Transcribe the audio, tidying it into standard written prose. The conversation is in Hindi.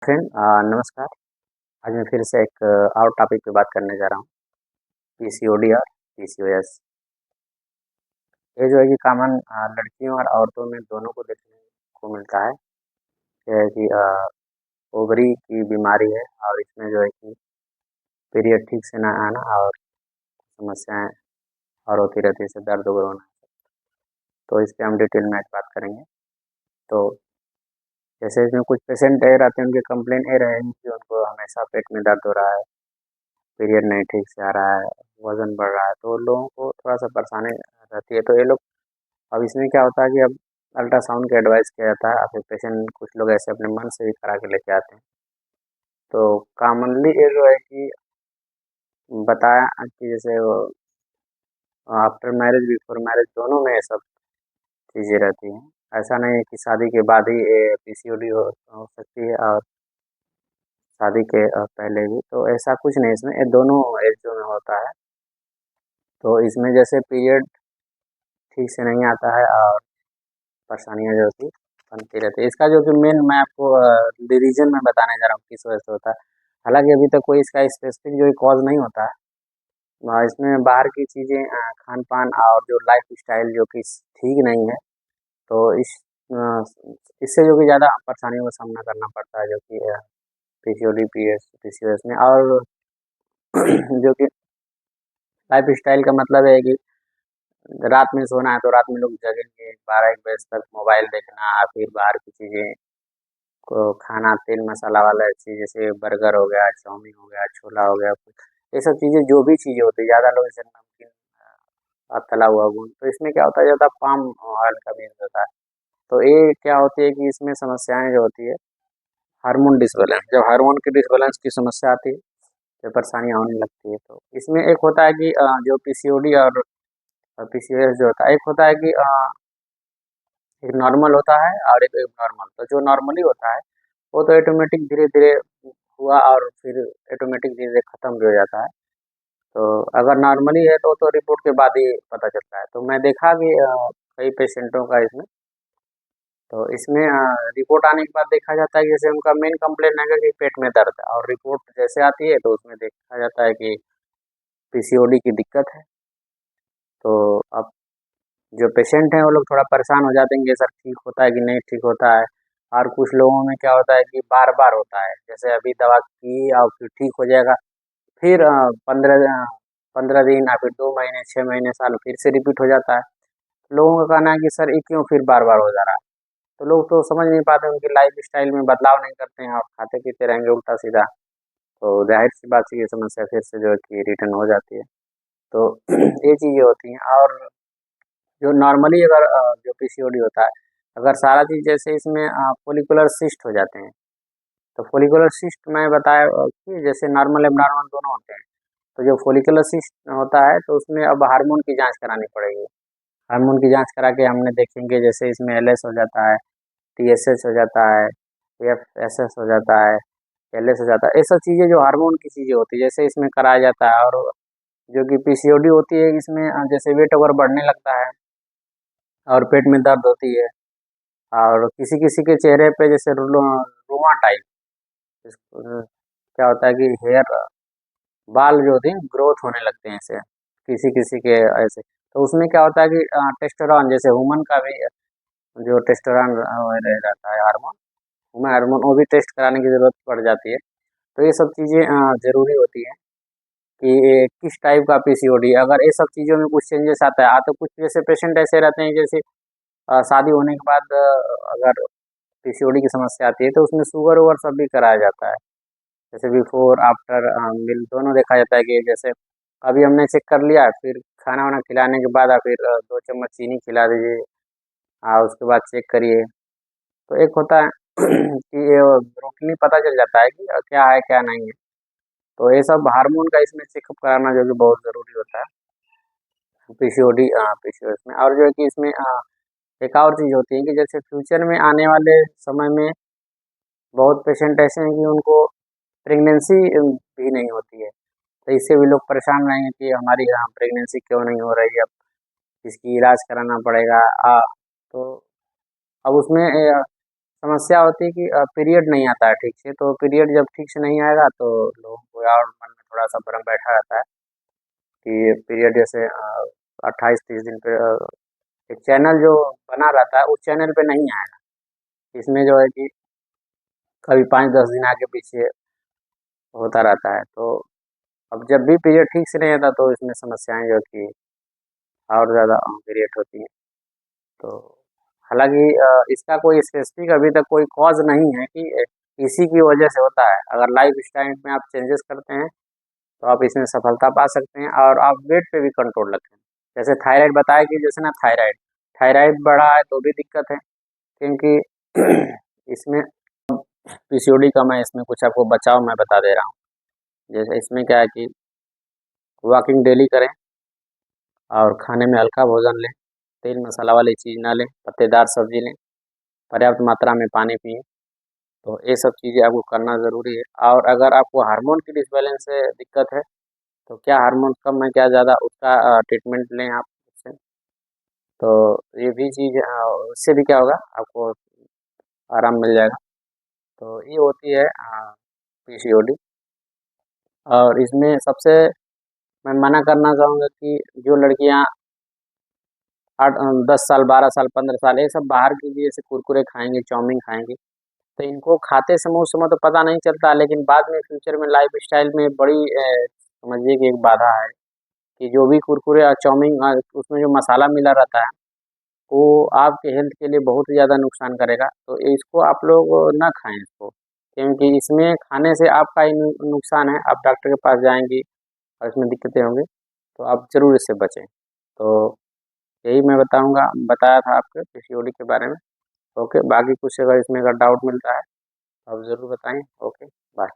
फ्रेंड नमस्कार। आज मैं फिर से एक और टॉपिक पे बात करने जा रहा हूँ। पीसीओडी और पीसीओएस। ये जो है कि कॉमन लड़कियों और औरतों में दोनों को देखने को मिलता है। ये है कि ओवरी की बीमारी है और इसमें जो है कि पीरियड ठीक से ना आना और समस्याएं और होती रहती है, जैसे दर्द वगैरह होना। तो इस पे हम डिटेल में आज बात करेंगे। तो जैसे इसमें कुछ पेशेंट ए रहते हैं, उनके कंप्लेन ए रहे हैं कि उनको हमेशा पेट में दर्द हो रहा है, पीरियड नहीं ठीक से आ रहा है, वज़न बढ़ रहा है, तो लोगों को थोड़ा-सा परेशानी रहती है। तो ये लोग, अब इसमें क्या होता है कि अब अल्ट्रासाउंड का एडवाइस किया जाता है। फिर पेशेंट, कुछ लोग ऐसे अपने मन से भी करा के लेके आते हैं। तो कॉमनली ये जो है कि बताया कि जैसे वो आफ्टर मैरिज, बिफोर मैरिज दोनों में ये सब चीज़ें रहती हैं। ऐसा नहीं है कि शादी के बाद ही ये पीसीओडी हो सकती है और शादी के पहले भी। तो ऐसा कुछ नहीं, इसमें ये दोनों एजों में होता है। तो इसमें जैसे पीरियड ठीक से नहीं आता है और परेशानियाँ जो होती बनती रहती है। इसका जो कि मेन मैं आपको रीज़न मैं बताने जा रहा हूँ किस वजह से होता है। हालाँकि अभी तक कोई इसका स्पेसिफिक जो कॉज़ नहीं होता है। इसमें बाहर की चीज़ें, खान-पान और जो लाइफ़स्टाइल जो कि ठीक नहीं है, तो अ, इससे जो कि ज़्यादा परेशानियों का सामना करना पड़ता है, जो कि पीसीओडी, पीसीओएस में। और जो कि लाइफ़स्टाइल का मतलब है कि रात में सोना है तो रात में लोग जगेंगे 12-1 बजे तक, मोबाइल देखना, फिर बाहर की चीज़ें को खाना, तेल मसाला वाला चीज़, जैसे बर्गर हो गया, चाउमीन हो गया, छोला हो गया, ये सब चीज़ें, जो भी चीज़ें होती है, ज़्यादा लोग जैसे नमकीन तला हुआ गुण, तो इसमें क्या होता है, ज़्यादा पाम ऑयल का भी यूज़ होता है। तो ये क्या होती है कि इसमें समस्याएँ जो होती है, हार्मोन डिसबैलेंस, जब हार्मोन के डिसबैलेंस की समस्या आती है, तो परेशानियाँ होने लगती है। तो इसमें एक होता है कि जो पीसीओडी और पीसीओएस जो होता है, एक होता है कि एक नॉर्मल होता है और एक एबनॉर्मल। तो जो नॉर्मली होता है, वो तो ऑटोमेटिक धीरे-धीरे हुआ और फिर ऑटोमेटिक धीरे-धीरे खत्म भी हो जाता है। तो अगर नॉर्मली है तो रिपोर्ट के बाद ही पता चलता है। तो मैं देखा कि कई पेशेंटों का इसमें, तो इसमें रिपोर्ट आने के बाद देखा जाता है कि जैसे उनका मेन कंप्लेंट है कि पेट में दर्द है, और रिपोर्ट जैसे आती है तो उसमें देखा जाता है कि पीसीओडी की दिक्कत है। तो अब जो पेशेंट हैं वो लोग थोड़ा परेशान हो जाते हैं कि सर ठीक होता है कि नहीं ठीक होता है। और कुछ लोगों में क्या होता है कि बार-बार होता है, जैसे अभी दवा की और फिर ठीक हो जाएगा, फिर 15 दिन या फिर 2 महीने, 6 महीने, साल फिर से रिपीट हो जाता है। लोगों का कहना है कि सर ये क्यों फिर बार-बार हो जा रहा है? तो लोग तो समझ नहीं पाते, उनकी लाइफ़स्टाइल में बदलाव नहीं करते हैं और खाते-पीते रहेंगे उल्टा-सीधा, तो ज़ाहिर-सी बात है ये समस्या फिर से जो है कि रिटर्न हो जाती है। तो ये चीज़ें होती हैं। और जो नॉर्मली अगर जो पीसीओडी होता है, अगर सारा चीज़ जैसे इसमें फॉलिकुलर सिस्ट हो जाते हैं, तो फॉलिकुलर सिस्ट मैं बताया कि जैसे नॉर्मल एब्नॉर्मल दोनों होते हैं। तो जो फॉलिकुलर सिस्ट होता है तो उसमें अब हार्मोन की जाँच करानी पड़ेगी। हार्मोन की जाँच करा के हमने देखेंगे, जैसे इसमें एलएस हो जाता है, टीएसएच हो जाता है, एफएसएस हो जाता है, एलएस हो जाता है। ये सब चीज़ें जो हार्मोन की चीज़ें होती है, जैसे इसमें कराया जाता है। और जो कि पीसीओडी होती है, इसमें जैसे वेट अगर बढ़ने लगता है और पेट में दर्द होती है, और किसी-किसी के चेहरे पे जैसे रुआँ टाइप, क्या होता है कि हेयर, बाल जो होते हैं ग्रोथ होने लगते हैं ऐसे, किसी-किसी के ऐसे। तो उसमें क्या होता है कि टेस्टोस्टेरोन, जैसे वुमन का भी जो टेस्टोस्टेरोन रह जाता है हार्मोन, वुमन हार्मोन, वो भी टेस्ट कराने की ज़रूरत पड़ जाती है। तो ये सब चीज़ें ज़रूरी होती हैं कि ये किस टाइप का पीसीओडी, अगर ये सब चीज़ों में कुछ चेंजेस आता है, तो कुछ जैसे पेशेंट ऐसे रहते हैं, जैसे शादी होने के बाद अगर पीसीओडी की समस्या आती है तो उसमें शुगर-वुगर सब भी कराया जाता है। जैसे बिफोर आफ्टर मील दोनों देखा जाता है कि जैसे अभी हमने चेक कर लिया, फिर खाना-वाना खिलाने के बाद फिर 2 चम्मच चीनी खिला दीजिए, उसके बाद चेक करिए। तो एक होता है कि ये रूटीनली पता चल जाता है कि क्या है, क्या नहीं है। तो ये सब हार्मोन का इसमें चेकअप कराना जो कि बहुत ज़रूरी होता है पीसीओडी पीसीओएस में। और जो है कि इसमें एक और चीज़ होती है कि जैसे फ्यूचर में आने वाले समय में बहुत पेशेंट ऐसे हैं कि उनको प्रेगनेंसी भी नहीं होती है। तो इससे भी लोग परेशान रहेंगे कि हमारी प्रेगनेंसी क्यों नहीं हो रही है, अब इसकी इलाज कराना पड़ेगा। तो अब उसमें समस्या होती है कि पीरियड नहीं आता है ठीक से, तो पीरियड जब ठीक से नहीं आएगा तो लोगों को और मन में थोड़ा-सा भ्रम बैठा रहता है कि पीरियड जैसे 28-30 दिन पे एक चैनल जो बना रहता है, उस चैनल पे नहीं आएगा। इसमें जो है कि कभी 5-10 दिन आगे पीछे होता रहता है, तो अब जब भी पीरियड ठीक से नहीं आता तो इसमें समस्याएँ जो कि और ज़्यादा क्रिएट होती हैं। तो हालाँकि इसका कोई स्पेसिफ़िक अभी तक कोई कॉज़ नहीं है कि इसी की वजह से होता है। अगर लाइफ़स्टाइल में आप चेंजेस करते हैं, तो आप इसमें सफलता पा सकते हैं और आप वेट पे भी कंट्रोल रखें। जैसे थायराइड बताया कि जैसे ना थायराइड, थायराइड बढ़ा है तो भी दिक्कत है, क्योंकि इसमें पीसीओडी का मैं इसमें कुछ आपको बचाव मैं बता दे रहा हूँ। जैसे इसमें क्या है कि वॉकिंग डेली करें और खाने में हल्का भोजन लें, तेल मसाला वाली चीज़ ना लें, पत्तेदार सब्ज़ी लें, पर्याप्त मात्रा में पानी पिएँ। तो ये सब चीज़ें आपको करना ज़रूरी है। और अगर आपको हार्मोन की डिसबैलेंस से दिक्कत है, तो क्या हार्मोन कम है क्या ज़्यादा, उसका ट्रीटमेंट लें आप उससे। तो ये भी चीज़ उससे भी क्या होगा, आपको आराम मिल जाएगा। तो ये होती है पीसीओडी। और इसमें सबसे मैं मना करना चाहूँगा कि जो लड़कियाँ 10 साल, 12 साल, 15 साल ये सब बाहर की जैसे कुरकुरे खाएँगी, चाउमीन खाएँगी, तो इनको खाते समय उस समय तो पता नहीं चलता, लेकिन बाद में फ्यूचर में लाइफ़स्टाइल में बड़ी समझिए कि एक बाधा है कि जो भी कुरकुरे और चाउमीन उसमें जो मसाला मिला रहता है, वो आपके हेल्थ के लिए बहुत ही ज़्यादा नुकसान करेगा। तो इसको आप लोग ना खाएँ इसको, क्योंकि इसमें खाने से आपका ही नुकसान है। आप डॉक्टर के पास जाएँगी और इसमें दिक्कतें होंगी, तो आप ज़रूर इससे बचें। तो यही मैं बताया था आपको पीसीओडी के बारे में। ओके, बाकी कुछ अगर इसमें अगर डाउट मिलता है, आप ज़रूर बताएँ। Okay, bye.